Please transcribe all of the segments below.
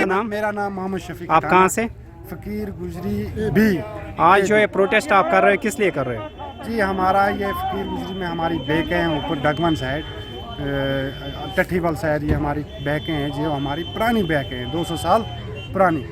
नाम? मेरा नाम मोहम्मद शफीक। आप कहाँ से? फकीर गुजरी भी। आज जो ये प्रोटेस्ट आप कर रहे हो किस लिए कर रहे हो? जी हमारा ये फकीर गुजरी में हमारी बेकें हैं ऊपर डगमन साइड, टठीबल साइड, ये हमारी बेकें हैं जो हमारी पुरानी बेकें हैं 200 साल पुरानी।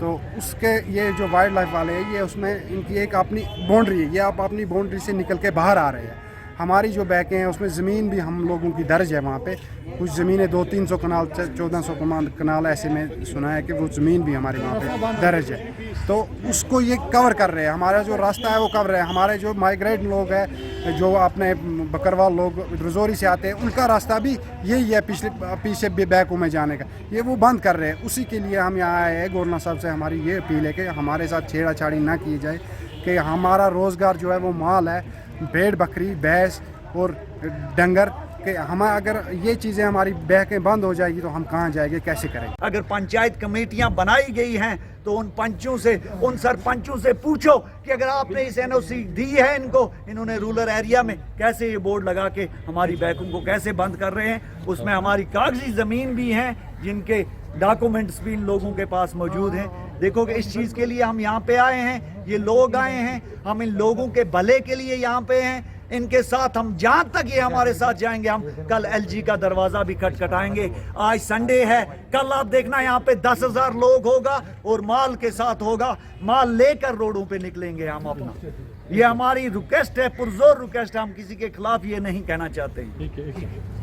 तो उसके ये जो वाइल्ड लाइफ वाले हैं ये उसमें इनकी एक अपनी बाउंड्री है, ये आप अपनी बाउंड्री से निकल के बाहर आ रहे हैं। हमारी जो बैकें हैं उसमें ज़मीन भी हम लोगों की दर्ज है वहाँ पे, कुछ ज़मीनें 200-300 कनाल 1400 कनाल ऐसे में सुना है कि वो ज़मीन भी हमारे वहाँ पे दर्ज है। तो उसको ये कवर कर रहे हैं, हमारा जो रास्ता है वो कवर है। हमारे जो माइग्रेट लोग हैं जो अपने बकरवाल लोग रजौरी से आते हैं उनका रास्ता भी यही है पीछे बैकों में जाने का, ये वो बंद कर रहे हैं। उसी के लिए हम यहाँ आए हैं। गवर्नर साहब से हमारी ये अपील है कि हमारे साथ छेड़ाछाड़ी ना की जाए, कि हमारा रोज़गार जो है वो माल है, भेड़ बकरी भैंस और डंगर के। हम अगर ये चीज़ें हमारी बहकें बंद हो जाएगी तो हम कहाँ जाएंगे, कैसे करेंगे? अगर पंचायत कमेटियां बनाई गई हैं तो उन पंचों से, उन सरपंचों से पूछो कि अगर आपने इस एनओसी दी है इनको, इन्होंने रूरल एरिया में कैसे ये बोर्ड लगा के हमारी बैकों को कैसे बंद कर रहे हैं। उसमें हमारी कागजी ज़मीन भी हैं जिनके डॉक्यूमेंट्स भी इन लोगों के पास मौजूद हैं। देखो कि इस चीज़ के लिए हम यहाँ पे आए हैं, ये लोग आए हैं, हम इन लोगों के भले के लिए यहाँ पे हैं। इनके साथ हम जहाँ तक ये हमारे साथ जाएंगे, हम कल एलजी का दरवाज़ा भी खटखटाएंगे। आज संडे है, कल आप देखना यहाँ पे 10,000 लोग होगा और माल के साथ होगा, माल लेकर रोडों पे निकलेंगे हम अपना। ये हमारी रिक्वेस्ट है, पुरजोर रिक्वेस्ट है, हम किसी के खिलाफ ये नहीं कहना चाहते हैं।